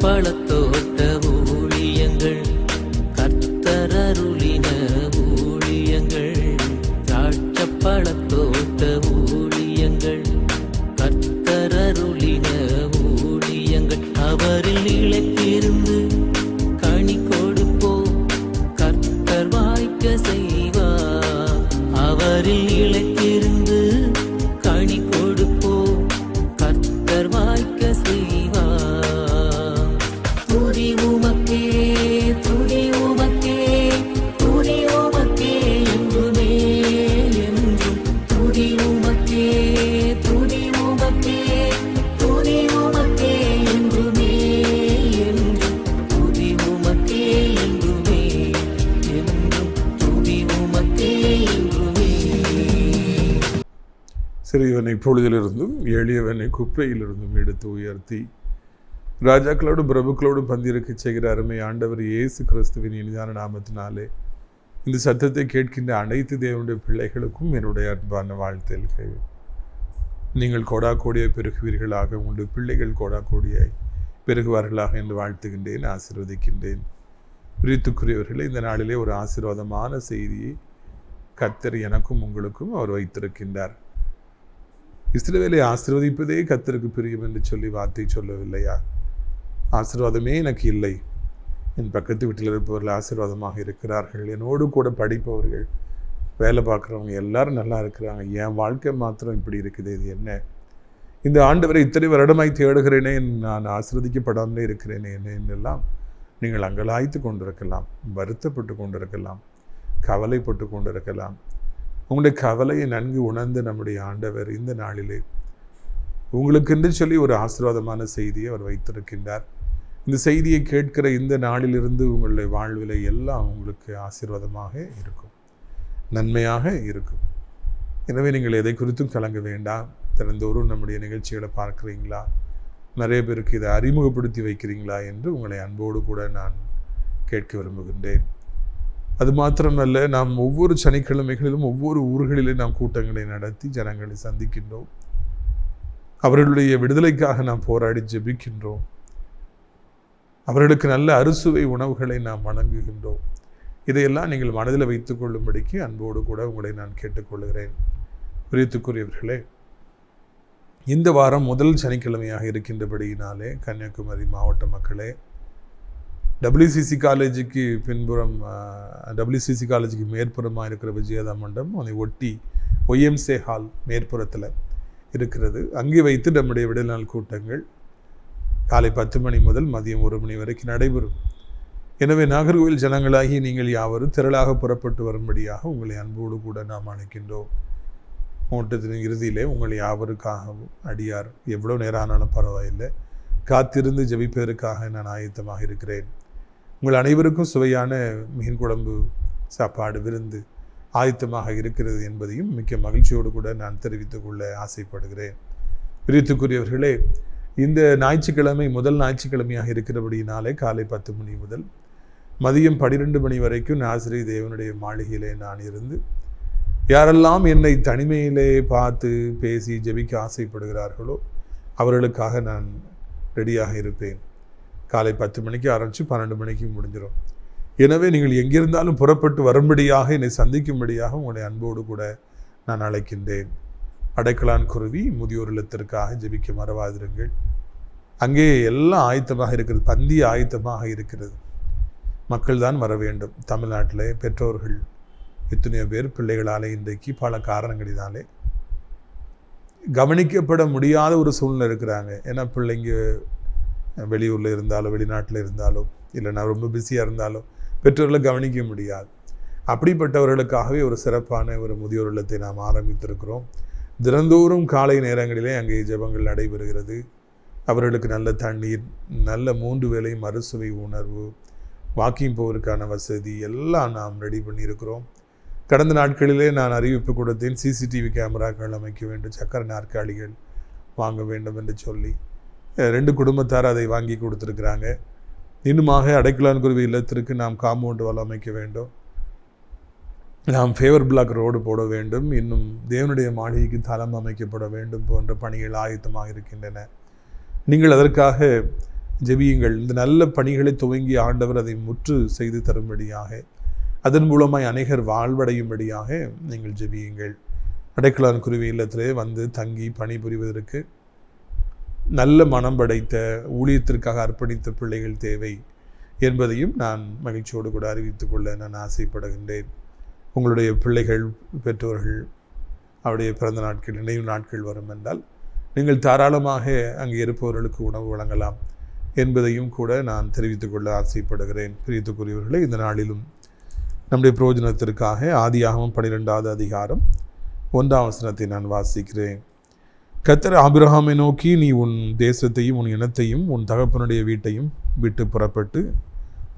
பழத்தோட்ட ஊழியங்கள், கர்த்தர் அருளின ஊழியங்கள். திராட்சை பழத்தோட்ட ஊழியங்கள், கர்த்தர் அருளின ஊழியங்கள். அவரில் நிலைத்திருந்து கனி கொடுப்போம், கர்த்தர் வாய்க்க செய்வார். அவரில் நிலைத்திருந்து கனி கொடுப்போம், கர்த்தர் வாய்க்க செய்வார். துதி உமக்கே, துதி உமக்கே, துதி உமக்கே என்றுமே என்றும். துதி உமக்கே, துதி உமக்கே, துதி உமக்கே என்றுமே என்றும். துதி உமக்கே என்றுமே என்றும். துதி உமக்கே என்றுமே. சிறியவனை பொழுதிலிருந்தும் எளியவனை குப்பையிலிருந்தும் எடுத்து உயர்த்தி ராஜாக்களோடும் பிரபுக்களோடும் பந்திருக்க செய்கிற அருமை ஆண்டவர் இயேசு கிறிஸ்துவின் இனிதான நாமத்தினாலே இந்த சத்தத்தை கேட்கின்ற அனைத்து தேவனுடைய பிள்ளைகளுக்கும் என்னுடைய அன்பான வாழ்த்துக்கள். நீங்கள் கோடா கோடியாய் பெருகுவீர்களாக, உங்களுடைய பிள்ளைகள் கோடா கோடியாய் பெருகுவார்களாக என்று வாழ்த்துகின்றேன், ஆசீர்வதிக்கின்றேன். பிரித்துக்குரியவர்களே, இந்த நாளிலே ஒரு ஆசீர்வாதமான செய்தியை கர்த்தர் எனக்கும் உங்களுக்கும் அவர் வைத்திருக்கின்றார். இஸ்ரவேலை ஆசீர்வதிப்பதே கர்த்தருக்கு பிரியம் என்று சொல்லி வார்த்தை சொல்லவில்லையா? ஆசீர்வாதமே எனக்கு இல்லை, என் பக்கத்து வீட்டில் இருப்பவர்கள் ஆசீர்வாதமாக இருக்கிறார்கள், என்னோடு கூட படிப்பவர்கள், வேலை பார்க்குறவங்க எல்லாரும் நல்லா இருக்கிறாங்க, என் வாழ்க்கை மாத்திரம் இப்படி இருக்குது, இது என்ன? இந்த ஆண்டவரை இத்தனை வருடமாய் தேடுகிறேனே, நான் ஆசீர்வதிக்கப்படாமலே இருக்கிறேனே என்னெல்லாம் நீங்கள் அங்கலாய்த்து கொண்டிருக்கலாம், வருத்தப்பட்டு கொண்டிருக்கலாம், கவலைப்பட்டு கொண்டிருக்கலாம். உங்களுடைய கவலையை நன்கு உணர்ந்த நம்முடைய ஆண்டவர் இந்த நாளிலே உங்களுக்கென்று சொல்லி ஒரு ஆசீர்வாதமான செய்தியை அவர் வைத்திருக்கின்றார். இந்த செய்தியை கேட்கிற இந்த நாளிலிருந்து உங்களுடைய வாழ்வில் எல்லாம் உங்களுக்கு ஆசீர்வாதமாக இருக்கும், நன்மையாக இருக்கும். எனவே நீங்கள் எதை குறித்தும் கலங்க வேண்டாம். தினந்தோறும் நம்முடைய நிகழ்ச்சிகளை பார்க்குறீங்களா, நிறைய பேருக்கு இதை அறிமுகப்படுத்தி வைக்கிறீங்களா என்று உங்களை அன்போடு கூட நான் கேட்க விரும்புகின்றேன். அது மாத்திரமல்ல, நாம் ஒவ்வொரு சனிக்கிழமைகளிலும் ஒவ்வொரு ஊர்களிலும் நாம் கூட்டங்களை நடத்தி ஜனங்களை சந்திக்கின்றோம். அவர்களுடைய விடுதலைக்காக நாம் போராடி ஜெபிக்கின்றோம். அவர்களுக்கு நல்ல அறுசுவை உணவுகளை நாம் வழங்குகின்றோம். இதையெல்லாம் நீங்கள் மனதில் வைத்துக் கொள்ளும்படிக்கு அன்போடு கூட உங்களை நான் கேட்டுக்கொள்கிறேன். பிரியத்துக்குரியவர்களே, இந்த வாரம் முதல் சனிக்கிழமையாக இருக்கின்றபடியினாலே கன்னியாகுமரி மாவட்ட மக்களே, WCC காலேஜுக்கு பின்புறம், WCC காலேஜுக்கு மேற்புறமாக இருக்கிற விஜயதா மண்டபம், அதை ஒட்டி OMCA ஹால் மேற்புறத்தில் இருக்கிறது. அங்கே வைத்து நம்முடைய விடுதலை நாள் கூட்டங்கள் காலை 10 மணி முதல் மதியம் 1 மணி வரைக்கும் நடைபெறும். எனவே நாகர்கோவில் ஜனங்களாகி நீங்கள் யாவரும் திரளாக புறப்பட்டு வரும்படியாக உங்களை அன்போடு கூட நாம் அழைக்கின்றோம். கூட்டத்தின் இறுதியிலே உங்கள் யாவருக்காகவும் அடியார் எவ்வளோ நேரம் ஆனாலும் பரவாயில்லை, காத்திருந்து ஜெபிப்பதற்காக நான் ஆயத்தமாக இருக்கிறேன். உங்கள் அனைவருக்கும் சுவையான மீன் குழம்பு சாப்பாடு விருந்து ஆயத்தமாக இருக்கிறது என்பதையும் மிக்க மகிழ்ச்சியோடு கூட நான் தெரிவித்துக் கொள்ள ஆசைப்படுகிறேன். பிரியத்துக்குரியவர்களே, இந்த ஞாயிற்றுக்கிழமை முதல் ஞாயிற்றுக்கிழமையாக இருக்கிறபடியினாலே காலை 10 மணி முதல் மதியம் 12 மணி வரைக்கும் நாசிரி தேவனுடைய மாளிகையிலே நான் இருந்து யாரெல்லாம் என்னை தனிமையிலே பார்த்து பேசி ஜெபிக்க ஆசைப்படுகிறார்களோ அவர்களுக்காக நான் ரெடியாக இருப்பேன். காலை 10 மணிக்கு ஆரம்பித்து 12 மணிக்கு முடிஞ்சிடும். எனவே நீங்கள் எங்கிருந்தாலும் புறப்பட்டு வரும்படியாக என்னை சந்திக்கும்படியாக உங்களை அன்போடு கூட நான் அழைக்கின்றேன். அடைக்கலான் குருவி முதியோர் இல்லத்திற்காக ஜெபிக்க மறவாதிருங்கள். அங்கே எல்லாம் ஆயத்தமாக இருக்கிறது, பந்தி ஆயத்தமாக இருக்கிறது. மக்கள் தான் வர வேண்டும். தமிழ்நாட்டில் பெற்றோர்கள் எத்தனையோ பேர் பிள்ளைகளாலே இன்றைக்கு பல காரணங்களினாலே கவனிக்கப்பட முடியாத ஒரு சூழ்நிலை இருக்கிறாங்க. ஏன்னா பிள்ளைங்க வெளியூரில் இருந்தாலும் வெளிநாட்டில் இருந்தாலும் இல்லைன்னா ரொம்ப பிஸியாக இருந்தாலும் பெற்றோர்களை கவனிக்க முடியாது. அப்படிப்பட்டவர்களுக்காகவே ஒரு சிறப்பான ஒரு முதியோர் இல்லத்தை நாம் ஆரம்பித்திருக்கிறோம். தினந்தோறும் காலை நேரங்களிலே அங்கே ஜெபங்கள் நடைபெறுகிறது. அவர்களுக்கு நல்ல தண்ணீர், நல்ல 3 வேளை மறுசுவை உணர்வு, வாக்கிங் போவதற்கான வசதி எல்லாம் நாம் ரெடி பண்ணியிருக்கிறோம். கடந்த நாட்களிலே நான் அறிவிப்பு கொடுத்தேன், CCTV கேமராக்கள் அமைக்க வேண்டும், சக்கர நாற்காலிகள் வாங்க வேண்டும் என்று சொல்லி 2 குடும்பத்தார் அதை வாங்கி கொடுத்துருக்குறாங்க. இன்னுமாக அடைக்கலான் குருவி இல்லத்திற்கு நாம் காம்பவுண்ட் வால் அமைக்க வேண்டும், நாம் ஃபேவர் பிளாக் ரோடு போட வேண்டும், இன்னும் தேவனுடைய மாளிகைக்கு தளம் அமைக்கப்பட வேண்டும் போன்ற பணிகள் ஆயத்தமாக இருக்கின்றன. நீங்கள் அதற்காக ஜெபியுங்கள். இந்த நல்ல பணிகளை துவங்கி ஆண்டவர் அதை முற்று செய்து தரும்படியாக, அதன் மூலமாய் அநேகர் வாழ்வடையும்படியாக நீங்கள் ஜெபியுங்கள். அடைக்கலான் குருவி இல்லத்திலே வந்து தங்கி பணிபுரிவதற்கு நல்ல மனம் படைத்த ஊழியத்திற்காக அர்ப்பணித்த பிள்ளைகள் தேவை என்பதையும் நான் மகிழ்ச்சியோடு கூட அறிவித்துக் கொள்ள நான் ஆசைப்படுகின்றேன். உங்களுடைய பிள்ளைகள், பெற்றோர்கள் அவருடைய பிறந்த நாட்கள், நினைவு நாட்கள் வரும் என்றால் நீங்கள் தாராளமாக அங்கே இருப்பவர்களுக்கு உணவு வழங்கலாம் என்பதையும் கூட நான் தெரிவித்துக் கொள்ள ஆசைப்படுகிறேன். பிரியத்துக்குரியவர்களே, இந்த நாளிலும் நம்முடைய பிரயோஜனத்திற்காக ஆதியாகமம் 12வது அதிகாரம் 1ஆம் வசனத்தை நான் வாசிக்கிறேன். கர்த்தர் ஆபிரகாமை நோக்கி, நீ உன் தேசத்தையும் உன் இனத்தையும் உன் தகப்பனுடைய வீட்டையும் விட்டு புறப்பட்டு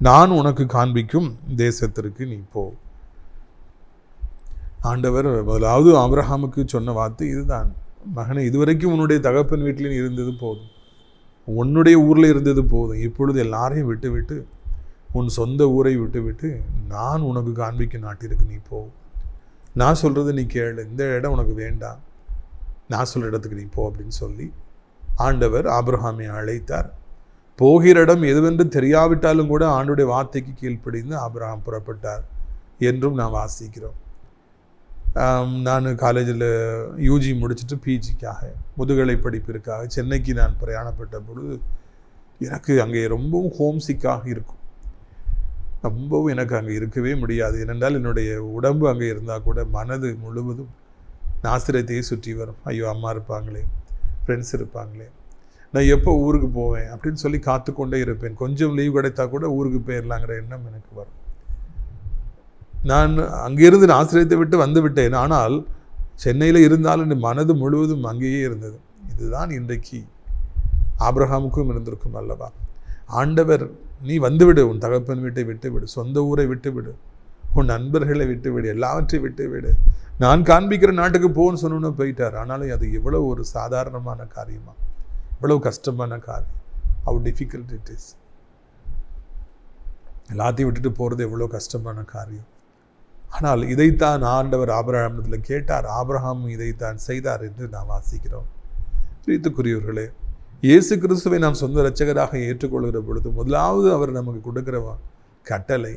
நான் உனக்கு காண்பிக்கும் தேசத்திற்கு நீ போ. ஆண்டவர் முதலாவது ஆபிரகாமுக்கு சொன்ன வார்த்தை இதுதான். மகனே, இதுவரைக்கும் உன்னுடைய தகப்பன் வீட்டில் இருந்தது போதும், உன்னுடைய ஊரில் இருந்தது போதும். இப்பொழுது எல்லாரையும் விட்டுவிட்டு உன் சொந்த ஊரை விட்டுவிட்டு நான் உனக்கு காண்பிக்கும் நாட்டிற்கு நீ போ. நான் சொல்கிறது நீ கேளு, இந்த இடம் உனக்கு வேண்டாம், நான் சொல்கிற இடத்துக்கு நீ போ அப்படின்னு சொல்லி ஆண்டவர் ஆபிரகாமை அழைத்தார். போகிற இடம் எதுவென்று தெரியாவிட்டாலும் கூட ஆண்டுடைய வார்த்தைக்கு கீழ்ப்படிந்து ஆபிரகாம் புறப்பட்டார் என்றும் நான் வாசிக்கிறோம். நான் காலேஜில் யூஜி முடிச்சுட்டு பிஜிக்காக முதுகலை படிப்பிற்காக சென்னைக்கு நான் பிரயாணப்பட்ட பொழுது எனக்கு அங்கே ரொம்பவும் ஹோம்சிக்காக இருக்கும். ரொம்பவும் எனக்கு அங்கே இருக்கவே முடியாது. ஏனென்றால் என்னுடைய உடம்பு அங்கே இருந்தால் கூட மனது முழுவதும் நாசிரியத்தையே சுற்றி வரும். ஐயோ, அம்மா இருப்பாங்களே, ஃப்ரெண்ட்ஸ் இருப்பாங்களே, நான் எப்போ ஊருக்கு போவேன் அப்படின்னு சொல்லி காத்துக்கொண்டே இருப்பேன். கொஞ்சம் லீவ் கிடைத்தா கூட ஊருக்கு போயிடலாங்கிற எண்ணம் எனக்கு வரும். நான் அங்கிருந்து ஆசிரியத்தை விட்டு வந்து விட்டேன். ஆனால் சென்னையில் இருந்தாலும் என் மனது முழுவதும் அங்கேயே இருந்தது. இதுதான் இன்றைக்கு ஆபிரகாமுக்கும் இருந்திருக்கும் அல்லவா? ஆண்டவர், நீ வந்துவிடு, உன் தகப்பன் வீட்டை விட்டுவிடு, சொந்த ஊரை விட்டுவிடு, உன் நண்பர்களை விட்டுவிடு, எல்லாவற்றையும் விட்டுவிடு, நான் காண்பிக்கிற நாட்டுக்கு போன்னு சொன்னோன்னு போயிட்டார். ஆனாலும் அது எவ்வளோ ஒரு சாதாரணமான காரியமா, எவ்வளவு கஷ்டமான காரியம். How difficult it is. எல்லாத்தையும் விட்டுட்டு போகிறது எவ்வளோ கஷ்டமான காரியம். ஆனால் இதைத்தான் ஆண்டவர் ஆபிரகாமிடத்தில் கேட்டார், ஆபிரகாம் இதைத்தான் செய்தார் என்று நாம் வாசிக்கிறோம். பிரியத்துக்குரியவர்களே, இயேசு கிறிஸ்துவை நாம் சொந்த இரட்சகராக ஏற்றுக்கொள்கிற பொழுது முதலாவது அவர் நமக்கு கொடுக்கிற கட்டளை,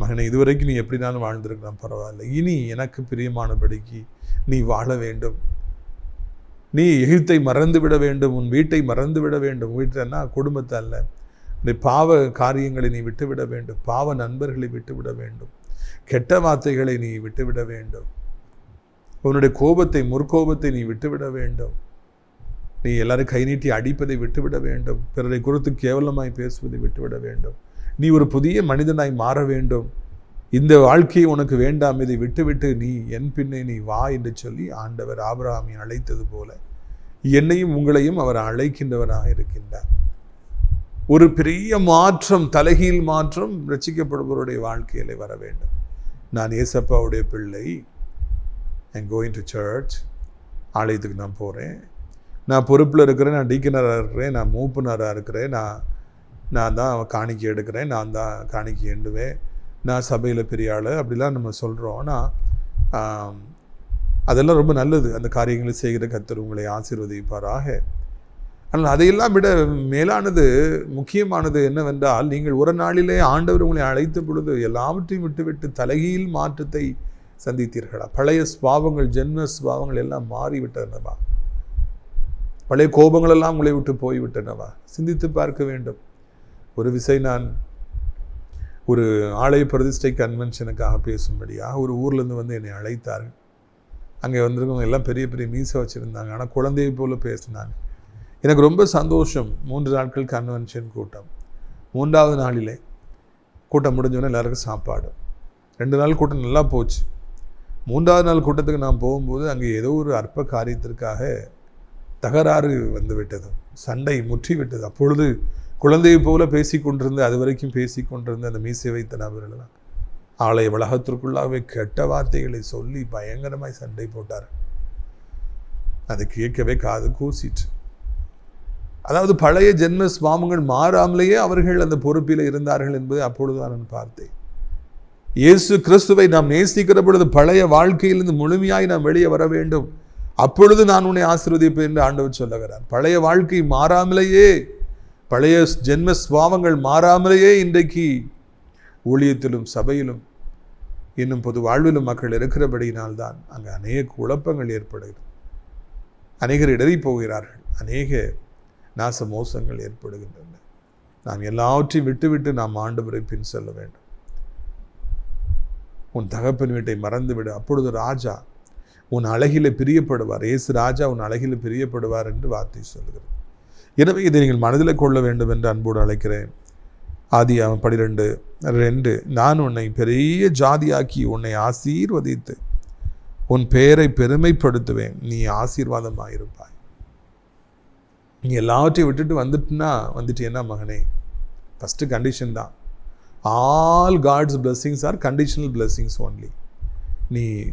மகனை, இதுவரைக்கும் நீ எப்படினாலும் வாழ்ந்திருக்கலாம், பரவாயில்ல, இனி எனக்கு பிரியமானபடிக்கு நீ வாழ வேண்டும். நீ எகிப்தை மறந்து விட வேண்டும், உன் வீட்டை மறந்து விட வேண்டும். வீட்டில்னா குடும்பத்தை அல்ல, இந்த பாவ காரியங்களை நீ விட்டுவிட வேண்டும், பாவ நண்பர்களை விட்டுவிட வேண்டும், கெட்ட வார்த்தைகளை நீ விட்டுவிட வேண்டும், உன்னுடைய கோபத்தை, முற்கோபத்தை நீ விட்டுவிட வேண்டும், நீ எல்லாரும் கை நீட்டி அடிப்பதை விட்டுவிட வேண்டும், பிறரை குறித்து கேவலமாய் பேசுவதை விட்டுவிட வேண்டும், நீ ஒரு புதிய மனிதனாய் மாற வேண்டும், இந்த வாழ்க்கையை உனக்கு வேண்டாம், இதை விட்டுவிட்டு நீ என் பின்னே நீ வா என்று சொல்லி ஆண்டவர் ஆபிரகாமை அழைத்தது போல என்னையும் உங்களையும் அவர் அழைக்கின்றவராக இருக்கின்றார். ஒரு பெரிய மாற்றம், தலைகீழ் மாற்றம் ரட்சிக்கப்படுபவருடைய வாழ்க்கையிலே வர வேண்டும். நான் ஏசப்பாவுடைய பிள்ளை, ஐம் கோயிங் டு சர்ச், ஆலயத்துக்கு நான் போகிறேன், நான் பொறுப்பில் இருக்கிறேன், நான் டீக்கனராக இருக்கிறேன், நான் மூப்பனராக இருக்கிறேன், நான் தான் காணிக்கை எடுக்கிறேன், நான் தான் காணிக்கை எண்டுவேன், நான் சபையில் பெரிய ஆள் அப்படிலாம் நம்ம சொல்கிறோம். ஆனால் அதெல்லாம் ரொம்ப நல்லது. அந்த காரியங்களை செய்கிற கர்த்தர் உங்களை ஆசீர்வதிப்பாராக. ஆனால் அதையெல்லாம் விட மேலானது, முக்கியமானது என்னவென்றால், நீங்கள் ஒரு நாளிலே ஆண்டவர் உங்களை அழைத்த பொழுது எல்லாவற்றையும் விட்டுவிட்டு தலைகீழ் மாற்றத்தை சந்தித்தீர்களா? பழைய ஸ்பாவங்கள், ஜென்ம ஸ்பாவங்கள் எல்லாம் மாறிவிட்டனவா? பழைய கோபங்கள் எல்லாம் உங்களை விட்டு போய்விட்டனவா? சிந்தித்து பார்க்க வேண்டும். ஒரு விசை நான் ஒரு ஆலய பிரதிஷ்டை கன்வென்ஷனுக்காக பேசும்படியாக ஒரு ஊர்லேருந்து வந்து என்னை அழைத்தார்கள். அங்கே வந்திருக்கவங்க எல்லாம் பெரிய பெரிய மீசை வச்சுருந்தாங்க, ஆனால் குழந்தையை போல் பேசினாங்க. எனக்கு ரொம்ப சந்தோஷம். 3 நாட்கள் கன்வென்ஷன் கூட்டம். 3வது நாளிலே கூட்டம் முடிஞ்சோன்னே எல்லாருக்கும் சாப்பாடு. 2 நாள் கூட்டம் நல்லா போச்சு. 3வது நாள் கூட்டத்துக்கு நான் போகும்போது அங்கே ஏதோ ஒரு அற்ப காரியத்திற்காக தகராறு வந்து விட்டது, சண்டை முற்றி விட்டது. அப்பொழுது குழந்தையை போல பேசி கொண்டிருந்த, அது வரைக்கும் பேசி கொண்டிருந்த அந்த மீசை வைத்த நபர்களெல்லாம் ஆலய வளாகத்திற்குள்ளாகவே கெட்ட வார்த்தைகளை சொல்லி பயங்கரமாய் சண்டை போட்டார். அது கேட்கவே காது கூசிட்டு. அதாவது பழைய ஜென்ம ஸ்வாமங்கள் மாறாமலேயே அவர்கள் அந்த பொறுப்பில் இருந்தார்கள் என்பதை அப்பொழுதுதான் நான் பார்த்தேன். இயேசு கிறிஸ்துவை நாம் நேசிக்கிற பொழுது பழைய வாழ்க்கையிலிருந்து முழுமையாய் நாம் வெளியே வர வேண்டும். அப்பொழுது நான் உன்னை ஆசீர்வதிப்பேன் என்று ஆண்டவர் சொல்லுகிறார். பழைய வாழ்க்கை மாறாமலேயே பழைய ஜென்ம சுவாவங்கள் மாறாமலேயே இன்றைக்கு ஊழியத்திலும் சபையிலும் இன்னும் பொது வாழ்விலும் மக்கள் இருக்கிறபடியினால்தான் அங்கே அநேக குழப்பங்கள் ஏற்படுகிறது. அநேகர் இடறி போகிறார்கள். அநேக நாச மோசங்கள் ஏற்படுகின்றன. நாம் எல்லாவற்றையும் விட்டுவிட்டு நாம் ஆண்டவரை பின் செல்ல வேண்டும். உன் தகப்பன் வீட்டை மறந்துவிடு, அப்பொழுது ராஜா உன் அழகில பிரியப்படுவார். இயேசு ராஜா உன் அழகில பிரியப்படுவார் என்று வார்த்தை சொல்லுகிறது. எனவே இதை நீங்கள் மனதில் கொள்ள வேண்டும் என்று அன்போடு அழைக்கிறேன். ஆதியாகமம் 12:2 நான் உன்னை பெரிய ஜாதியாக்கி உன்னை ஆசீர்வதித்து உன் பெயரை பெருமைப்படுத்துவேன், நீ ஆசீர்வாதமாயிருப்பாய். நீ எல்லாவற்றையும் விட்டுட்டு வந்துட்டேன்னா மகனே, ஃபஸ்ட்டு கண்டிஷன் தான். All God's blessings are conditional blessings only.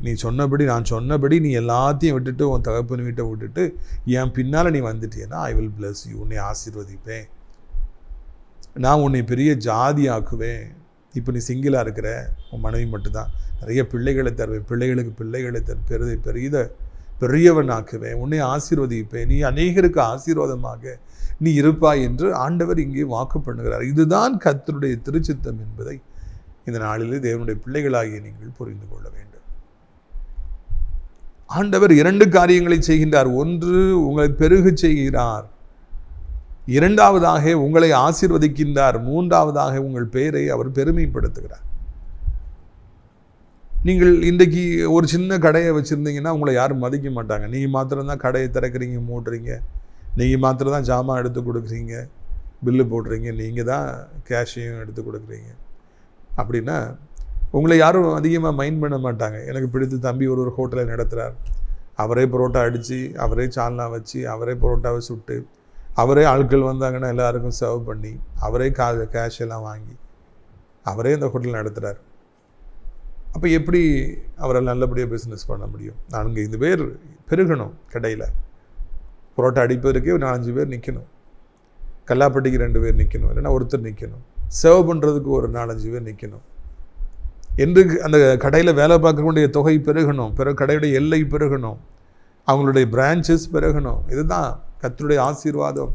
நீ சொன்னபடி, நான் சொன்னபடி நீ எல்லாத்தையும் விட்டுட்டு உன் தகப்பன் வீட்டை விட்டுட்டு என் பின்னால் நீ வந்துட்டேன்னா ஐ வில் பிளஸ் யூ, உன்னை ஆசீர்வதிப்பேன், நான் உன்னை பெரிய ஜாதி ஆக்குவேன். இப்போ நீ சிங்கிளாக இருக்கிற, உன் மனைவி மட்டும்தான், நிறைய பிள்ளைகளை தருவேன், பிள்ளைகளுக்கு பிள்ளைகளை பெரியவன் ஆக்குவேன், உன்னை ஆசீர்வதிப்பேன், நீ அநேகருக்கு ஆசீர்வாதமாக நீ இருப்பாய் என்று ஆண்டவர் இங்கே வாக்கு பண்ணுகிறார். இதுதான் கர்த்தருடைய திருச்சித்தம் என்பதை இந்த நாளிலே தேவனுடைய பிள்ளைகளாகிய நீங்கள் புரிந்து கொள்ள வேண்டும். ஆண்டவர் 2 காரியங்களை செய்கின்றார். ஒன்று, உங்களை பெருக செய்கிறார். 2வதாக உங்களை ஆசீர்வதிக்கின்றார். 3வதாக உங்கள் பெயரை அவர் பெருமைப்படுத்துகிறார். நீங்கள் இன்றைக்கு ஒரு சின்ன கடையை வச்சுருந்தீங்கன்னா உங்களை யாரும் மதிக்க மாட்டாங்க. நீங்கள் மாத்திரம்தான் கடையை திறக்கிறீங்க, மூடுறீங்க, நீங்கள் மாத்திரம் தான் ஜாமான் எடுத்து கொடுக்குறீங்க, பில்லு போடுறீங்க, நீங்கள் தான் கேஷையும் எடுத்து கொடுக்குறீங்க அப்படின்னா உங்களை யாரும் அதிகமாக மைண்ட் பண்ண மாட்டாங்க. எனக்கு பிடித்த தம்பி ஒரு ஹோட்டலை நடத்துகிறார். அவரே பரோட்டா அடித்து, அவரே சால்னா வச்சு, அவரே பரோட்டாவை சுட்டு, அவரே ஆட்கள் வந்தாங்கன்னா எல்லாருக்கும் சர்வ் பண்ணி, அவரே கேஷ் எல்லாம் வாங்கி அவரே அந்த ஹோட்டல் நடத்துகிறார். அப்போ எப்படி அவரால் நல்லபடியாக பிஸ்னஸ் பண்ண முடியும்? 4-5 பேர் பெருகணும். கடையில் பரோட்டா அடிப்பதற்கே 4-5 பேர் நிற்கணும், கல்லாப்பட்டிக்கு 2 பேர் நிற்கணும், இல்லைன்னா ஒருத்தர் நிற்கணும், சர்வ் பண்ணுறதுக்கு ஒரு 4-5 பேர் நிற்கணும் என்று அந்த கடையில் வேலை பார்க்கக்கூடிய தொகை பெருகணும், கடையுடைய எல்லை பெருகணும், அவங்களுடைய பிரான்ச்சஸ் பெருகணும். இதுதான் கர்த்தருடைய ஆசீர்வாதம்.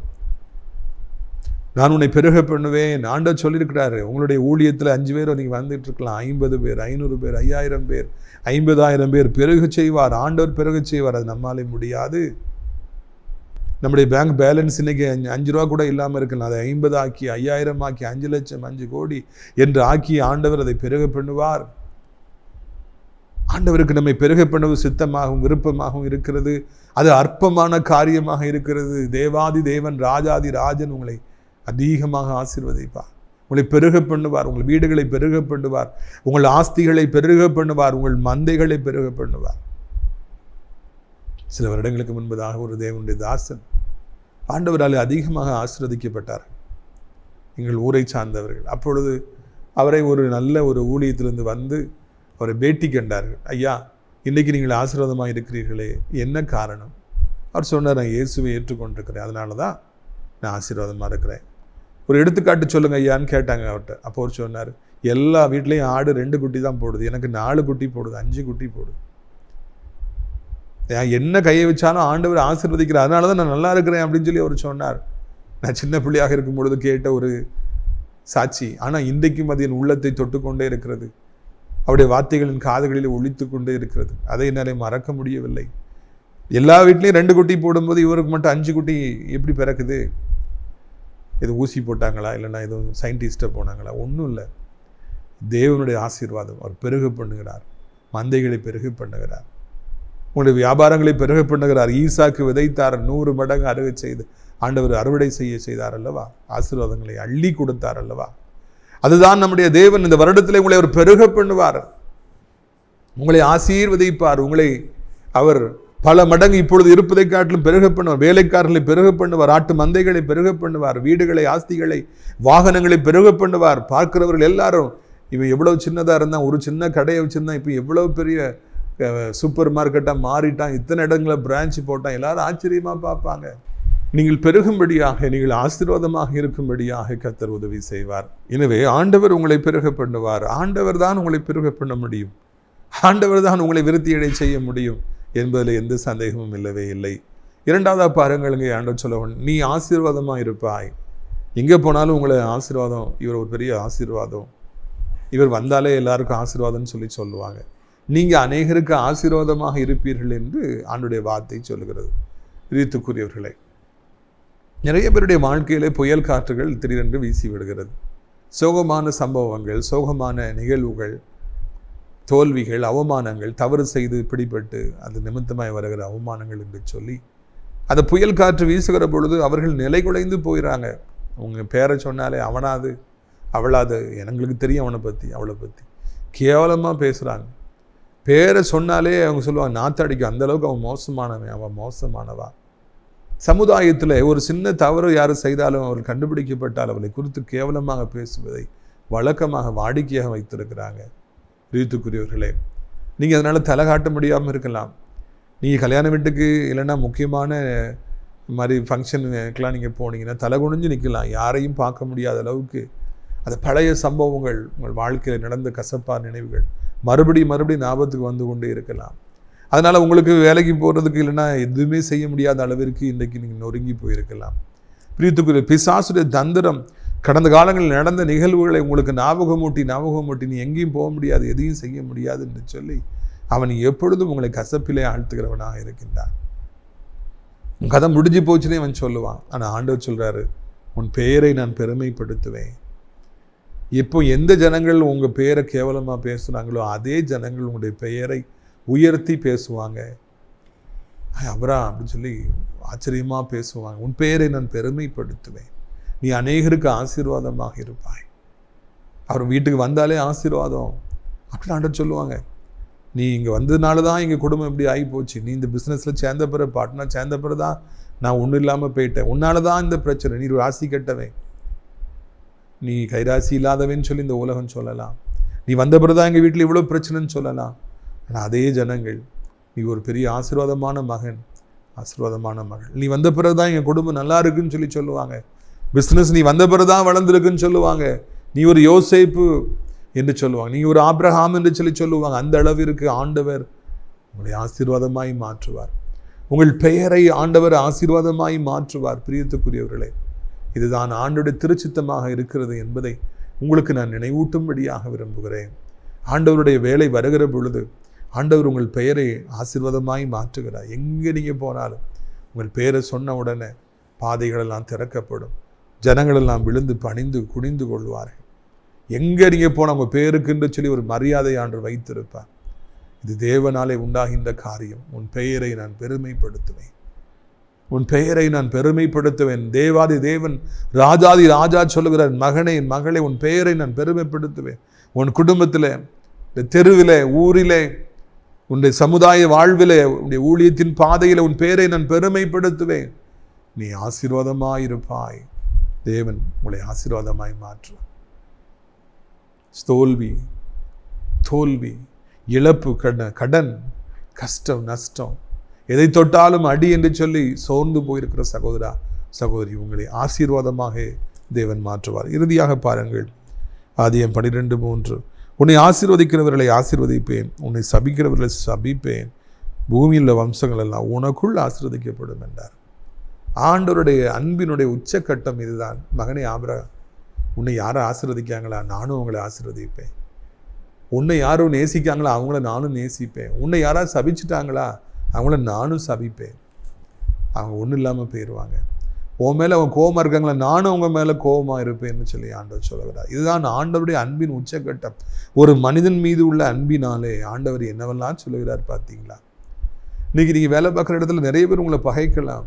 நான் உன்னை பெருக பண்ணுவேன். ஆண்டவர் சொல்லியிருக்கிறாரு, உங்களுடைய ஊழியத்தில் 5 பேர் நீங்கள் வந்துட்டு இருக்கலாம், 50 பேர், 500 பேர், 5000 பேர், 50,000 பேர் பெருக செய்வார். ஆண்டவர் பெருக செய்வார். அது நம்மாலே முடியாது. நம்முடைய பேங்க் பேலன்ஸ் இன்றைக்கி 5 ரூபா கூட இல்லாமல் இருக்கலாம். அதை 50 ஆக்கி, 5000 ஆக்கி, 5 லட்சம், 5 கோடி என்று ஆக்கி ஆண்டவர் அதை பெருக பண்ணுவார். ஆண்டவருக்கு நம்மை பெருக பண்ணுவது சித்தமாகவும் விருப்பமாகவும் இருக்கிறது. அது அற்பமான காரியமாக இருக்கிறது. தேவாதி தேவன், ராஜாதி ராஜன் உங்களை அதிகமாக ஆசீர்வதிப்பார், உங்களை பெருக பண்ணுவார், உங்கள் வீடுகளை பெருக பண்ணுவார், உங்கள் ஆஸ்திகளை பெருக பண்ணுவார், உங்கள் மந்தைகளை பெருக பண்ணுவார். சில வருடங்களுக்கு முன்பதாக ஒரு தேவனுடைய தாசன் ஆண்டவரால் அதிகமாக ஆசீர்வதிக்கப்பட்டார். எங்கள் ஊரை சார்ந்தவர்கள். அப்பொழுது அவரை ஒரு நல்ல ஒரு ஊழியத்திலிருந்து வந்து அவரை பேட்டி கண்டார்கள். ஐயா, இன்றைக்கி நீங்கள் ஆசீர்வாதமாக இருக்கிறீர்களே, என்ன காரணம்? அவர் சொன்னார், நான் இயேசுவை ஏற்றுக்கொண்டிருக்கிறேன், அதனால தான் நான் ஆசீர்வாதமாக இருக்கிறேன். ஒரு எடுத்துக்காட்டு சொல்லுங்க ஐயான்னு கேட்டாங்க அவர்கிட்ட. அப்போ அவர் சொன்னார், எல்லா வீட்லேயும் ஆடு 2 குட்டி தான் போடுது, எனக்கு 4 குட்டி போடுது, 5 குட்டி போடுது. என்ன கையை வச்சாலும் ஆண்டவர் ஆசீர்வதிக்கிறார், அதனால தான் நான் நல்லா இருக்கிறேன் அப்படின்னு சொல்லி அவர் சொன்னார். நான் சின்ன பிள்ளையாக இருக்கும் பொழுது கேட்ட ஒரு சாட்சி. ஆனால் இன்றைக்கும் அது என் உள்ளத்தை தொட்டுக்கொண்டே இருக்கிறது. அவருடைய வார்த்தைகளின் காதுகளில் ஒலித்து கொண்டே இருக்கிறது. அதை என்னாலே மறக்க முடியவில்லை. எல்லா வீட்லேயும் 2 குட்டி போடும்போது இவருக்கு மட்டும் 5 குட்டி எப்படி பிறக்குது? இது ஊசி போட்டாங்களா, இல்லைன்னா எதுவும் சயின்டிஸ்ட்டை போனாங்களா? ஒன்றும் இல்லை. தேவனுடைய ஆசீர்வாதம். அவர் பெருக பண்ணுகிறார், மந்தைகளை பெருக பண்ணுகிறார், உங்களுடைய வியாபாரங்களை பெருக பண்ணுகிறார். ஈசாக்கு விதைத்தார், 100 மடங்கு அறுவடை செய்து ஆண்டவர் அறுவடை செய்தார் அல்லவா? ஆசீர்வாதங்களை அள்ளி கொடுத்தார் அல்லவா? அதுதான் நம்முடைய தேவன். இந்த வருடத்தில் உங்களை அவர் பெருக பண்ணுவார், உங்களை ஆசீர்வதிப்பார், உங்களை அவர் பல மடங்கு இப்பொழுது இருப்பதை காட்டிலும் பெருக பண்ணுவார். வேலைக்காரர்களை பெருக பண்ணுவார், ஆட்டு மந்தைகளை பெருக பண்ணுவார், வீடுகளை, ஆஸ்திகளை, வாகனங்களை பெருக பண்ணுவார். பார்க்கிறவர்கள் எல்லாரும் இவன் எவ்வளவு சின்னதாக இருந்தால், ஒரு சின்ன கடையை வச்சுருந்தான், இப்போ எவ்வளவு பெரிய சூப்பர் மார்க்கெட்டாக மாறிட்டான், இத்தனை இடங்களில் பிரான்ச் போட்டான், எல்லாரும் ஆச்சரியமாக பார்ப்பாங்க. நீங்கள் பெருகும்படியாக, நீங்கள் ஆசீர்வாதமாக இருக்கும்படியாக கர்த்தர் உதவி செய்வார். எனவே ஆண்டவர் உங்களை பெருக பண்ணுவார். ஆண்டவர் தான் உங்களை பெருக பண்ண முடியும். ஆண்டவர் தான் உங்களை விருத்தியடை செய்ய முடியும் என்பதில் எந்த சந்தேகமும் இல்லவே இல்லை. 2வதாக பாருங்களுங்க, ஆண்டவர் சொல்ல, நீ ஆசீர்வாதமாக இருப்பாய், எங்கே போனாலும் உங்களை ஆசீர்வாதம், இவர் ஒரு பெரிய ஆசீர்வாதம், இவர் வந்தாலே எல்லாருக்கும் ஆசீர்வாதம்னு சொல்லுவாங்க. நீங்கள் அநேகருக்கு ஆசீர்வாதமாக இருப்பீர்கள் என்று ஆண்டுடைய வார்த்தை சொல்லுகிறது. ரீத்துக்குரியவர்களே, நிறைய பேருடைய வாழ்க்கையிலே புயல் காற்றுகள் திடீரென்று வீசி விடுகிறது. சோகமான சம்பவங்கள், சோகமான நிகழ்வுகள், தோல்விகள், அவமானங்கள், தவறு செய்து பிடிபட்டு அது நிமித்தமாய் வருகிற அவமானங்கள் என்று சொல்லி அந்த புயல் காற்று வீசுகிற பொழுது அவர்கள் நிலை குலைந்து போயிடறாங்க. உங்கள் பேரை சொன்னாலே அவனாது அவளாது, எங்களுக்கு தெரியும் அவனை பற்றி அவளை பற்றி கேவலமாக பேசுகிறாங்க. பேரை சொன்னாலே அவங்க சொல்லுவாங்க நாத்தடிக்கும், அந்தளவுக்கு அவன் மோசமானவன், அவன் மோசமானவா. சமுதாயத்தில் ஒரு சின்ன தவறு யார் செய்தாலும் அவர்கள் கண்டுபிடிக்கப்பட்டால் அவளை குறித்து கேவலமாக பேசுவதை வழக்கமாக வாடிக்கையாக வைத்திருக்கிறாங்க. ரீத்துக்குரியவர்களே, நீங்கள் அதனால் தலை காட்ட முடியாமல் இருக்கலாம். நீங்கள் கல்யாண வீட்டுக்கு இல்லைன்னா முக்கியமான மாதிரி ஃபங்க்ஷனுக்கெலாம் நீங்கள் போனீங்கன்னா தலை குனிஞ்சு நிற்கலாம். யாரையும் பார்க்க முடியாத அளவுக்கு அது பழைய சம்பவங்கள், உங்கள் வாழ்க்கையில் நடந்த கசப்பான நினைவுகள் மறுபடியும் ஞாபகத்துக்கு வந்து கொண்டே இருக்கலாம். அதனால் உங்களுக்கு வேலைக்கு போகிறதுக்கு இல்லைன்னா எதுவுமே செய்ய முடியாத அளவிற்கு இன்றைக்கு நீங்கள் நொறுங்கி போயிருக்கலாம். பிரியத்துக்குரிய பிசாசுடைய தந்திரம் கடந்த காலங்களில் நடந்த நிகழ்வுகளை உங்களுக்கு ஞாபகமூட்டி நீ எங்கேயும் போக முடியாது, எதையும் செய்ய முடியாது என்று சொல்லி அவன் எப்பொழுதும் உங்களை கசப்பிலே ஆழ்த்துகிறவனாக இருக்கின்றான். உன் கதை முடிஞ்சு போச்சுன்னே அவன் சொல்லுவான். ஆனால் ஆண்டவர் சொல்கிறாரு, உன் பெயரை நான் பெருமைப்படுத்துவேன். இப்போ எந்த ஜனங்கள் உங்கள் பெயரை கேவலமாக பேசுகிறாங்களோ அதே ஜனங்கள் உங்களுடைய பெயரை உயர்த்தி பேசுவாங்க. அவரா அப்படின்னு சொல்லி ஆச்சரியமாக பேசுவாங்க. உன் பெயரை நான் பெருமைப்படுத்துவேன், நீ அநேகருக்கு ஆசீர்வாதமாக இருப்பாய். அவர் வீட்டுக்கு வந்தாலே ஆசீர்வாதம் அப்படின்னு ஆண்டவர் சொல்லுவாங்க. நீ இங்கே வந்ததுனால தான் எங்கள் குடும்பம் இப்படி ஆகி போச்சு, நீ இந்த பிஸ்னஸில் சேர்ந்த பிறகு பார்ட்னர் சேர்ந்த பிறகு தான் நான் ஒன்றும் இல்லாமல் போயிட்டேன், உன்னால தான் இந்த பிரச்சனை, நீ ஒரு ராசி கட்டவேன், நீ கைராசி இல்லாதவன்னு சொல்லி இந்த உலகம் சொல்லலாம். நீ வந்த பிறகு தான் எங்கள் வீட்டில் இவ்வளோ பிரச்சனைன்னு சொல்லலாம். ஆனால் அதே ஜனங்கள் நீ ஒரு பெரிய ஆசீர்வாதமான மகன், ஆசீர்வாதமான மகள், நீ வந்த பிறகு தான் எங்கள் குடும்பம் நல்லா இருக்குன்னு சொல்லி சொல்லுவாங்க. பிஸ்னஸ் நீ வந்த பிறகு தான் வளர்ந்துருக்குன்னு சொல்லுவாங்க. நீ ஒரு யோசேப்பு என்று சொல்லுவாங்க, நீ ஒரு ஆபிரகாம் என்று சொல்லி சொல்லுவாங்க. அந்த அளவிற்கு ஆண்டவர் உங்களை ஆசீர்வாதமாய் மாற்றுவார். உங்கள் பெயரை ஆண்டவர் ஆசீர்வாதமாய் மாற்றுவார். பிரியத்துக்குரியவர்களே, இதுதான் ஆண்டவருடைய திருச்சித்தமாக இருக்கிறது என்பதை உங்களுக்கு நான் நினைவூட்டும்படியாக விரும்புகிறேன். ஆண்டவருடைய வேலை வருகிற பொழுது ஆண்டவர் உங்கள் பெயரை ஆசீர்வாதமாய் மாற்றுகிறார். எங்கே நீங்கள் போனாலும் உங்கள் பெயரை சொன்ன உடனே பாதைகளெல்லாம் திறக்கப்படும், ஜனங்களெல்லாம் விழுந்து பணிந்து குனிந்து கொள்வார்கள். எங்கே நீங்கள் போனால் உங்கள் பேருக்குன்னு சொல்லி ஒரு மரியாதை ஆண்டவர் வைத்திருப்பார். இது தேவனாலே உண்டாகின்ற காரியம். உன் பெயரை நான் பெருமைப்படுத்துவேன், உன் பெயரை நான் பெருமைப்படுத்துவேன். தேவாதி தேவன் ராஜாதி ராஜா சொல்லுகிறார், மகனே என் மகளே உன் பெயரை நான் பெருமைப்படுத்துவேன். உன் குடும்பத்தில், தெருவிலே, ஊரிலே, உன்னுடைய சமுதாய வாழ்விலே, உன்னுடைய ஊழியத்தின் பாதையில் உன் பெயரை நான் பெருமைப்படுத்துவேன். நீ ஆசீர்வாதமாயிருப்பாய். தேவன் உங்களை ஆசீர்வாதமாய் மாற்றுவார். தோல்வி, இழப்பு, கடன், கஷ்டம், நஷ்டம், எதை தொட்டாலும் அடி என்று சொல்லி சோர்ந்து போயிருக்கிற சகோதரா சகோதரி, உங்களை ஆசீர்வாதமாக தேவன் மாற்றுவார். இறுதியாக பாருங்கள், ஆதியாகமம் 12:3, உன்னை ஆசீர்வதிக்கிறவர்களை ஆசீர்வதிப்பேன், உன்னை சபிக்கிறவர்களை சபிப்பேன், பூமியில் வம்சங்கள் எல்லாம் உனக்குள் ஆசீர்வதிக்கப்படும் என்றார். ஆண்டவருடைய அன்பினுடைய உச்சக்கட்டம் இதுதான். மகனே ஆபிரகாம், உன்னை யாரும் ஆசீர்வதிக்காங்களா, நானும் அவங்களை ஆசீர்வதிப்பேன். உன்னை யாரும் நேசிக்காங்களா, அவங்கள நானும் நேசிப்பேன். உன்னை யாராவது சபிச்சுட்டாங்களா, அவங்கள நானும் சபிப்பேன். அவங்க ஒன்றும் இல்லாமல் போயிடுவாங்க. உன் மேலே அவன் கோபமாக இருக்காங்களா, நானும் அவங்க மேலே கோபமாக இருப்பேன்னு சொல்லி ஆண்டவர் சொல்லுகிறார். இதுதான் ஆண்டவருடைய அன்பின் உச்சக்கட்டம். ஒரு மனிதன் மீது உள்ள அன்பினாலே ஆண்டவர் என்னவெல்லாம் சொல்லுகிறார் பார்த்தீங்களா? இன்றைக்கி நீங்கள் வேலை பார்க்குற இடத்துல நிறைய பேர் உங்களை பகைக்கலாம்,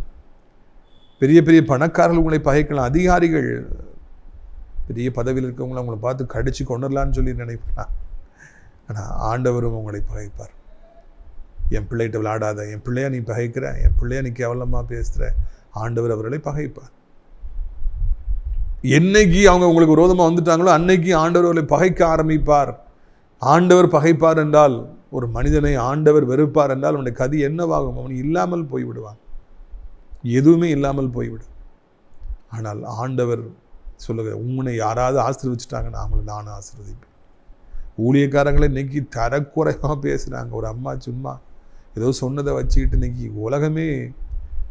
பெரிய பெரிய பணக்காரர்கள் உங்களை பகைக்கலாம், அதிகாரிகள் பெரிய பதவியில் இருக்கவங்களை அவங்கள பார்த்து கடிச்சு கொண்டுடலான்னு சொல்லி நினைப்பான். ஆனால் ஆண்டவரும் உங்களை பகைப்பார். என் பிள்ளைகிட்ட விளையாடாத, என் பிள்ளையா நீ பகைக்கிற, என் பிள்ளையா நீ கேவலமாக பேசுகிற, ஆண்டவர் அவர்களை பகைப்பார். என்னைக்கு அவங்க உங்களுக்கு விரோதமாக வந்துட்டாங்களோ அன்னைக்கு ஆண்டவர் அவர்களை பகைக்க ஆரம்பிப்பார். ஆண்டவர் பகைப்பார் என்றால், ஒரு மனிதனை ஆண்டவர் வெறுப்பார் என்றால் அவனுடைய கதி என்னவாகும்? அவன் இல்லாமல் போய்விடுவான், எதுவுமே இல்லாமல் போய்விடும். ஆனால் ஆண்டவர் சொல்லுகிற, உன்னை யாராவது ஆசீர்வதிச்சிட்டாங்கன்னா அவங்களை நானும் ஆசீர்வதிப்பேன். ஊழியக்காரங்களை இன்னைக்கு தரக்குறையாக பேசுகிறாங்க. ஒரு அம்மா சும்மா ஏதோ சொன்னதை வச்சுக்கிட்டு இன்னைக்கு உலகமே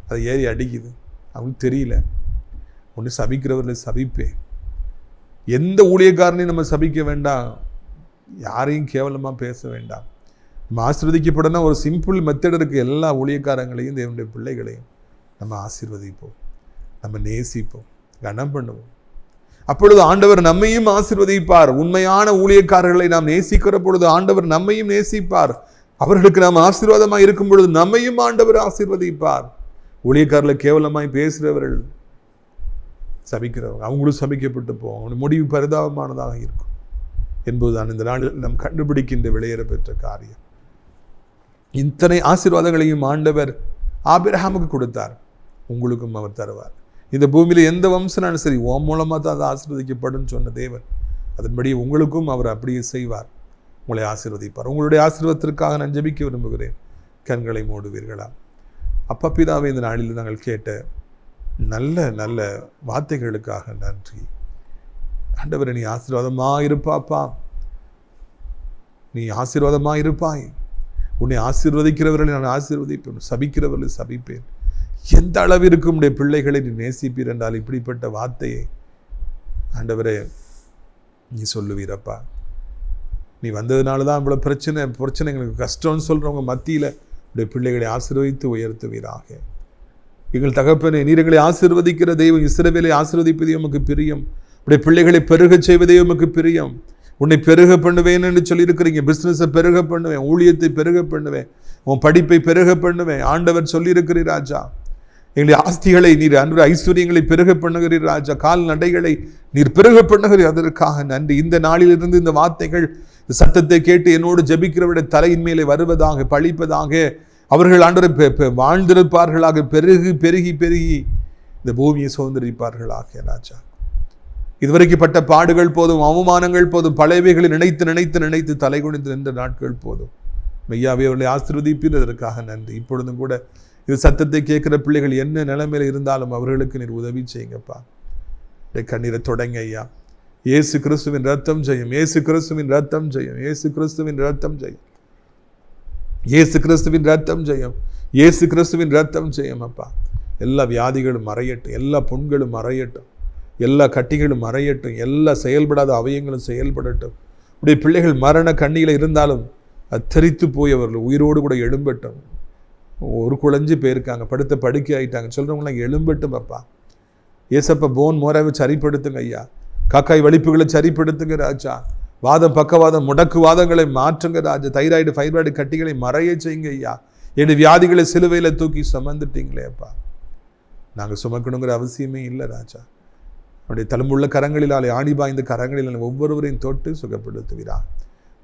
அதை ஏறி அடிக்குது. அவங்களுக்கு தெரியல. உன்னை சபிக்கிறவர்களை சபிப்பேன். எந்த ஊழியக்காரனையும் நம்ம சபிக்க வேண்டாம், யாரையும் கேவலமாக பேச வேண்டாம். நம்ம ஆசீர்வதிக்கப்படனா ஒரு சிம்பிள் மெத்தட் இருக்குது. எல்லா ஊழியக்காரங்களையும் தேவனுடைய பிள்ளைகளையும் நம்ம ஆசீர்வதிப்போம், நம்ம நேசிப்போம், கனம் பண்ணுவோம். அப்பொழுது ஆண்டவர் நம்மையும் ஆசீர்வதிப்பார். உண்மையான ஊழியக்காரர்களை நாம் நேசிக்கிற பொழுது ஆண்டவர் நம்மையும் நேசிப்பார். அவர்களுக்கு நாம் ஆசீர்வாதமாக இருக்கும் பொழுது நம்மையும் ஆண்டவர் ஆசீர்வதிப்பார். ஊழியக்காரர்களை கேவலமாய் பேசுகிறவர்கள், சபிக்கிறவங்க, அவங்களும் சபிக்கப்பட்டு போவாங்க. முடிவு பரிதாபமானதாக இருக்கும் என்பதுதான் இந்த நாளில் நாம் கண்டுபிடிக்கின்ற விளையேற பெற்ற காரியம். இத்தனை ஆசீர்வாதங்களையும் ஆண்டவர் ஆபிரகாமுக்கு கொடுத்தார், உங்களுக்கும் அவர் தருவார். இந்த பூமியில் எந்த வம்சனாலும் சரி, உன் மூலமாக தான் அது ஆசீர்வதிக்கப்படும் சொன்ன தேவன், அதன்படி உங்களுக்கும் அவர் அப்படியே செய்வார், உங்களை ஆசீர்வதிப்பார். உங்களுடைய ஆசீர்வாதத்திற்காக நான் ஜெபிக்க விரும்புகிறேன். கண்களை மூடுவீர்களா? அப்பா பிதாவே, இந்த நாளில் நாங்கள் கேட்ட நல்ல நல்ல வார்த்தைகளுக்காக நன்றி. ஆண்டவரே, நீ ஆசீர்வாதமாக இருப்பாப்பா, நீ ஆசீர்வாதமாக இருப்பாய். உன்னை ஆசீர்வதிக்கிறவர்களை நான் ஆசீர்வதிப்பேன், சபிக்கிறவர்களை சபிப்பேன். எந்த அளவிற்கு உடைய பிள்ளைகளை நீ நேசிப்பீர் என்றால் இப்படிப்பட்ட வார்த்தையை ஆண்டவரே நீ சொல்லுவீரப்பா. நீ வந்ததுனால தான் இவ்வளோ பிரச்சனைகளுக்கு கஷ்டம்னு சொல்கிறவங்க மத்தியில் உடைய பிள்ளைகளை ஆசீர்வதித்து உயர்த்துவீராக. எங்கள் தகப்பனே, நீர் எங்களை ஆசீர்வதிக்கிற தெய்வம், இஸ்ரவேலை ஆசீர்வதிப்பதே உமக்கு பிரியம். உடைய பிள்ளைகளை பெருக செய்வதே உமக்கு பிரியம். உன்னை பெருக பண்ணுவேன் என்று சொல்லியிருக்கிறீங்க. பிஸ்னஸை பெருக பண்ணுவேன், ஊழியத்தை பெருக பண்ணுவேன், உன் படிப்பை பெருக பண்ணுவேன் ஆண்டவர் சொல்லியிருக்கிறீர் ராஜா. எங்களுடைய ஆஸ்திகளை நீர் அன்று ஐஸ்வர்யங்களை பெருக பண்ணுகிறீர் ராஜா. கால்நடைகளை நீர் பெருக பண்ணுகிறீர், அதற்காக நன்றி. இந்த நாளிலிருந்து இந்த வார்த்தைகள், இந்த சத்தத்தை கேட்டு என்னோடு ஜெபிக்கிறவருடைய தலையின் மேலே வருவதாக, பழிப்பதாக, அவர்கள் ஆண்டவரை வாழ்ந்திருப்பார்களாக, பெருகி பெருகி பெருகி இந்த பூமியை சுதந்திரிப்பார்களாக ராஜா. இதுவரைக்கும் பட்ட பாடுகள் போதும், அவமானங்கள் போதும், பழையவைகளை நினைத்து நினைத்து நினைத்து தலை குனிந்து நின்ற நாட்கள் போதும். மெய்யாவே அவர்களை ஆசீர்வதிப்பீர், அதற்காக நன்றி. இப்பொழுதும் கூட இது சத்தத்தை கேட்கிற பிள்ளைகள் என்ன நிலைமையில இருந்தாலும் அவர்களுக்கு நீர் உதவி செய்யுங்கப்பா. கண்ணீரை தொடங்க ஐயா. இயேசு கிறிஸ்துவின் ரத்தம் ஜெயம், இயேசு கிறிஸ்துவின் ரத்தம் ஜெயம், இயேசு கிறிஸ்துவின் ரத்தம் ஜெயம், இயேசு கிறிஸ்துவின் ரத்தம் ஜெயம், இயேசு கிறிஸ்துவின் ரத்தம் ஜெயம் அப்பா. எல்லா வியாதிகளும் மறையட்டும், எல்லா புண்களும் மறையட்டும், எல்லா கட்டிகளும் மறையட்டும், எல்லா செயல்படாத அவயங்களும் செயல்படட்டும். உடைய பிள்ளைகள் மரண கண்ணியில் இருந்தாலும் அத்தரித்து போய் அவர்கள் உயிரோடு கூட எழும்பட்டும். ஒரு குழஞ்சு போயிருக்காங்க, படுத்த படுக்கை ஆகிட்டாங்க சொல்கிறவங்களாம் எழும்பட்டும் அப்பா. ஏசப்பா, போன் மோராவை சரிப்படுத்துங்க ஐயா. காக்காய் வலிப்புகளை சரிப்படுத்துங்க ராஜா. வாதம், பக்கவாதம், முடக்குவாதங்களை மாற்றுங்க ராஜா. தைராய்டு, ஃபைப்ராய்டு கட்டிகளை மறைய செய்யுங்க ஐயா. என்னுடைய வியாதிகளை சிலுவையில் தூக்கி சுமந்துட்டீங்களே அப்பா. நாங்கள் சுமக்கணுங்கிற அவசியமே இல்லை ராஜா. அவருடைய தழும்புள்ள கரங்களிலாலே, ஆணி பாய்ந்த கரங்களில் ஒவ்வொருவரையும் தொட்டு சுகப்படுத்துவீரா.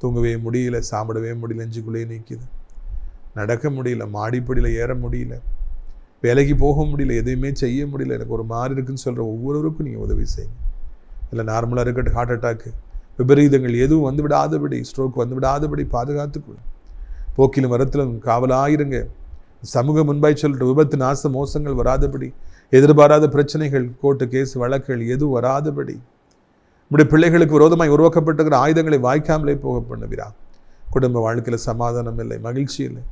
தூங்கவே முடியல, சாப்பிடவே முடியல, நெஞ்சுக்குள்ளே நிற்கிது, நடக்க முடியல, மாடிப்படியில் ஏற முடியல, வேலைக்கு போக முடியல, எதுவுமே செய்ய முடியல, எனக்கு ஒரு மாதிரி இருக்குன்னு சொல்கிற ஒவ்வொருவருக்கும் நீங்கள் உதவி செய்யுங்க. இல்லை நார்மலாக இருக்கட்டும், ஹார்ட் அட்டாக்கு, விபரீதங்கள் எதுவும் வந்து விடாதபடி, ஸ்ட்ரோக் வந்து விடாதபடி பாதுகாத்துக்கொள்ளும். போக்கிலும் வரத்திலும் காவலாயிருங்க. சமூக முன்பாய் சொல்லிட்டு விபத்து, நாச மோசங்கள் வராதபடி, எதிர்பாராத பிரச்சனைகள், கோர்ட்டு கேஸ் வழக்குகள் எதுவும் வராதபடி, நம்முடைய பிள்ளைகளுக்கு விரோதமாய் உருவாக்கப்பட்டிருக்கிற ஆயுதங்களை வாய்க்காமலே போக பண்ணுவீரா. குடும்ப வாழ்க்கையில் சமாதானம் இல்லை, மகிழ்ச்சி இல்லை,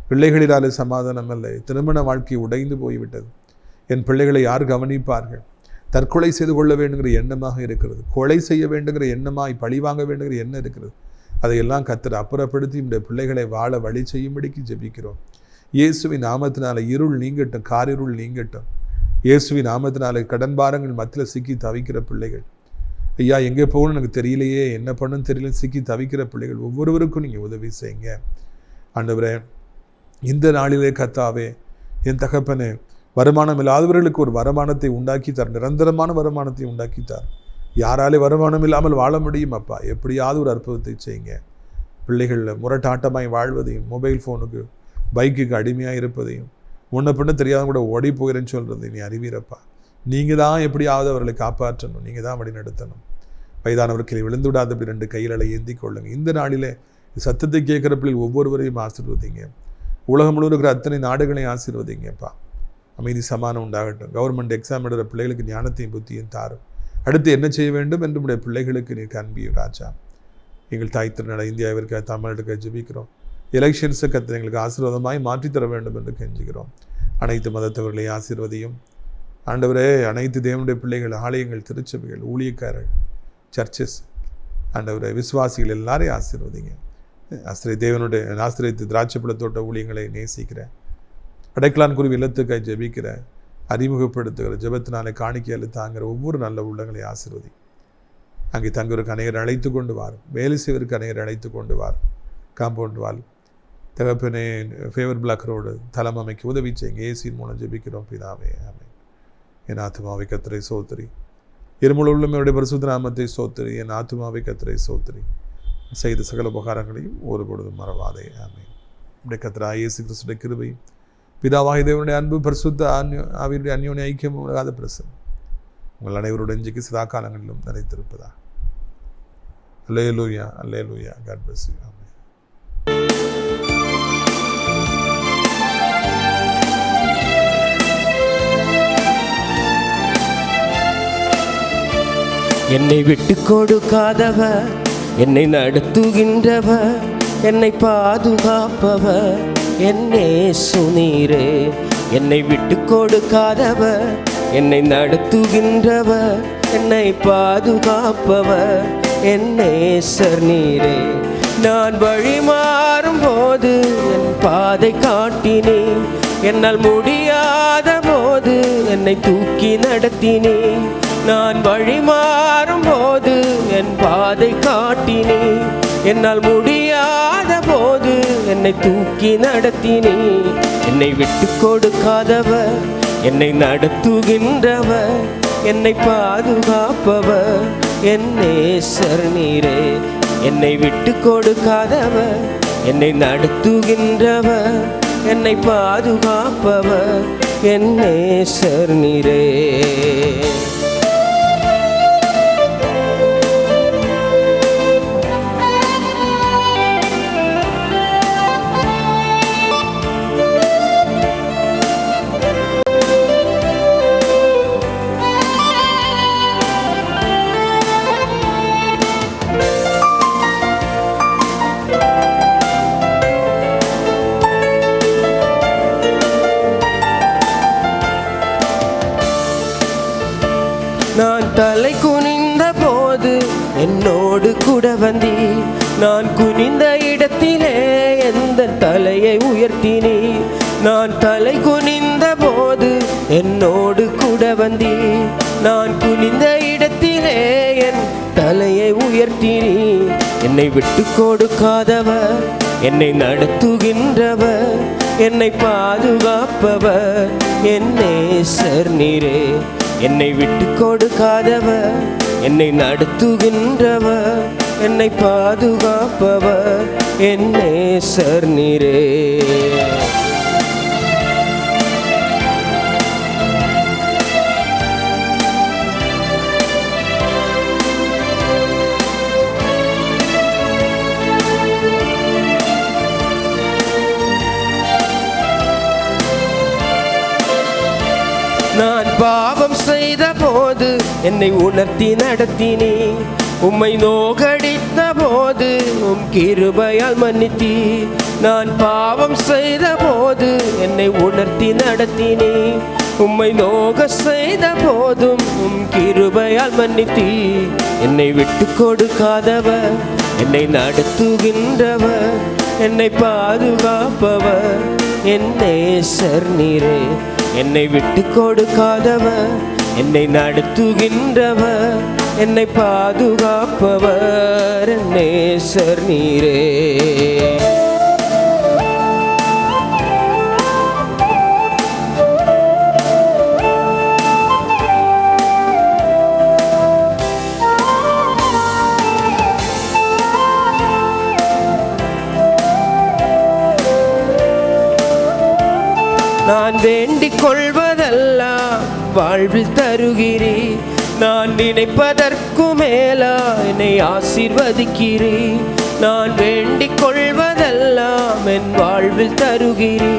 பிள்ளைகளினாலே சமாதானம் இல்லை, திருமண வாழ்க்கை உடைந்து போய்விட்டது. என் பிள்ளைகளை யார் கவனிப்பார்கள்? தற்கொலை செய்து கொள்ள வேண்டுங்கிற எண்ணமாக இருக்கிறது, கொலை செய்ய வேண்டுங்கிற எண்ணமாய், பழி வாங்க வேண்டுங்கிற எண்ணம் இருக்கிறது. அதையெல்லாம் கர்த்தர் அப்புறப்படுத்தி நம்முடைய பிள்ளைகளை வாழ வழி செய்யும்படிக்கு ஜெபிக்கிறோம். இயேசுவின் நாமத்தினால இருள் நீங்கட்டும், காரிருள் நீங்கட்டும். இயேசுவின் நாமத்தினால கடன் பாரங்கள் மத்தியில் சிக்கி தவிக்கிற பிள்ளைகள், ஐயா எங்கே போகணும்னு எனக்கு தெரியலையே, என்ன பண்ணணும்னு தெரியல, சிக்கி தவிக்கிற பிள்ளைகள் ஒவ்வொருவருக்கும் நீங்கள் உதவி செய்யுங்க ஆண்டவரே. இந்த நாளிலே கர்த்தாவே, என் தகப்பனே, வருமானம் இல்லாதவர்களுக்கு ஒரு வருமானத்தை உண்டாக்கித்தார், நிரந்தரமான வருமானத்தை உண்டாக்கித்தார். யாராலே வருமானம் இல்லாமல் வாழ முடியும் அப்பா? எப்படியாவது ஒரு அற்புதத்தை செய்யுங்க. பிள்ளைகள் முரட்டாட்டமாய் வாழ்வதையும், மொபைல் ஃபோனுக்கு, பைக்குக்கு அடிமையாக இருப்பதையும், முன்ன பின்ன தெரியாத கூட ஓடி போகிறேன்னு சொல்கிறது நீ அறிவீரப்பா. நீங்கள் தான் எப்படியாவது அவர்களை காப்பாற்றணும், நீங்கள் தான் வழி நடத்தணும். வயதானவர்களை விழுந்து விடாத அப்படி 2 கைகளை ஏந்தி கொள்ளுங்க. இந்த நாளிலே சத்தத்தை கேட்குற பிள்ளைகள் ஒவ்வொருவரையும் ஆசீர்வதிங்க. உலகம் முழுவதும் இருக்கிற அத்தனை நாடுகளையும் ஆசீர்வதிங்கப்பா. அமைதி சமானம் உண்டாகட்டும். கவர்மெண்ட் எக்ஸாம் எழுதுகிற பிள்ளைகளுக்கு ஞானத்தையும் புத்தியும் தாரும். அடுத்து என்ன செய்ய வேண்டும் என்று உடைய பிள்ளைகளுக்கு நீர் காண்பியும் ராஜா. எங்கள் தாய் திருநாடு இந்தியாவிற்கு, தமிழ்நாட்டுக்கு ஜெபிக்கிறோம். எலெக்ஷன்ஸை கர்த்தர் எங்களுக்கு ஆசீர்வாதமாய் மாற்றித்தர வேண்டும் என்று கெஞ்சுகிறோம். அனைத்து மதத்தவர்களையும் ஆசீர்வதியும். ஆண்டவரே, அனைத்து தேவனுடைய பிள்ளைகள், ஆலயங்கள், திருச்சபைகள், ஊழியக்காரர்கள், சர்ச்சஸ், ஆண்டவரே, விசுவாசிகள் எல்லாரையும் ஆசீர்வதிங்க. தேவனுடைய ஆசிரியத்து திராட்சைப்பழ தோட்ட ஊழியங்களை நேசிக்கிற, அடைக்கலான் குருவி இல்லத்துக்காய் ஜெபிக்கிற, அறிமுகப்படுத்துகிற, ஜெபத்தினாலே காணிக்கையால் தாங்கிற ஒவ்வொரு நல்ல உள்ளங்களை ஆசீர்வதி. அங்கே தங்குவதற்கு அநேகர் அழைத்து கொண்டு வாரும். வேலை செய்வதற்கு அநேகர் அழைத்து கொண்டு வாரும். காம்பவுண்ட் வால் தகப்பனே, ஃபேவர் பிளாக் ரோடு தளம் அமைக்க உதவி செய்யுங்க. ஏசியின் மூலம் ஜெபிக்கிறோம் பிதாவே, ஆமென். என் ஆத்துமாவை கர்த்தரை சோத்திரி, இருமுள்ள உள்ளமையுடைய பரிசுத்த நாமத்தை சோத்திரி. என் ஆத்துமாவை கர்த்தரை சோத்திரி, செய்த சகல உபகாரங்களையும் ஒருபொழுதும் மறவாதே, ஆமென். நம்முடைய கர்த்தராகிய இயேசு கிறிஸ்துவின் கிருபை, பிதாவாகிய தேவனுடைய அன்பு, பரிசுத்த ஆவியுடைய அந்யோன்ய ஐக்கியம், உலகாத பிரசன்னம் உங்கள் அனைவருடைய நெஞ்சுக்கு சதா காலங்களிலும் நிலைத்திருப்பதா. Hallelujah, hallelujah. God bless you. Amen. என்னை விட்டு கொடுக்காதவர், என்னை நடத்துகின்றவர், என்னை பாதுகாப்பவர் என் இயேசு நீரே. என்னை விட்டு கொடுக்காதவர், என்னை நடத்துகின்றவர், என்னை பாதுகாப்பவர் என் நேசர் நீரே. நான் வழி மாறும் போது என் பாதை காட்டினே, என்னால் முடியாத போது என்னை தூக்கி நடத்தினே. நான் வழி மாறும் போது என் பாதை காட்டினே, என்னால் முடியாத போது என்னை தூக்கி நடத்தினே. என்னை விட்டு கொடுக்காதவர், என்னை நடத்துகின்றவர், என்னை பாதுகாப்பவர் என் நேசர் நீரே. என்னை விட்டு கொடுக்காதவர், என்னை நடத்துகின்றவர், என்னை பாதுகாப்பவர் என் நேசர் நீரே. நான் தலை குனிந்த போது என்னோடு கூட வந்தி, நான் குனிந்த இடத்திலே எந்த தலையை உயர்த்தினி. நான் தலை குனிந்த போது என்னோடு கூட வந்தி, நான் குனிந்த இடத்திலே என் தலையை உயர்த்தினி. என்னை விட்டு கொடுக்காதவர், என்னை நடத்துகின்றவர், என்னை பாதுகாப்பவர் என் நேசர் நீரே. என்னை விட்டு கொடுக்காதவர், என்னை நடத்துகின்றவர், என்னை பாதுகாப்பவர் என் நேசர் நீரே. நான் பாவம் செய்த போது என்னை உணர்த்தி நடத்தினே, உம்மை நோகடித்த போது உம் கிருபையால் மன்னித்தீ. நான் பாவம் செய்த போது என்னை உணர்த்தி நடத்தினே, உம்மை நோக செய்த போதும் உம் கிருபையால் மன்னித்தீ. என்னை விட்டு கொடுக்காதவர், என்னை நடத்துகின்றவர், என்னை பாதுகாப்பவர் என் நேசர் நீரே. என்னை விட்டு கொடுக்காதவர், என்னை நடத்துகின்றவர், என்னை பாதுகாப்பவர் என் நேசர் நீரே. நான் வேண்டிக் கொள்வதெல்லாம் வாழ்வில் தருகிறீ, நான் நினைப்பதற்கு மேலா என்னை ஆசீர்வதிக்கிறீ. நான் வேண்டிக் கொள்வதெல்லாம் என் வாழ்வில் தருகிறீ,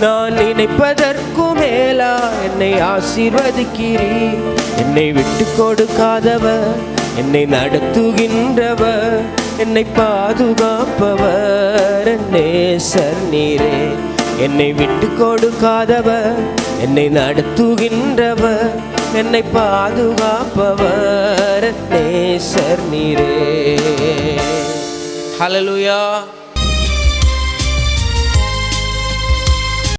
நான் நினைப்பதற்கு மேலா என்னை ஆசீர்வதிக்கிறீ. என்னை விட்டு கொடுக்காதவர், என்னை நடத்துகின்றவர், என்னை பாதுகாப்பவர் என் நேசர் நீரே. என்னை விட்டு கொடுக்காதவர், என்னை நடத்துகின்றவர், என்னை பாதுகாப்பவர் நேசர் நீரே. ஹல்லேலூயா.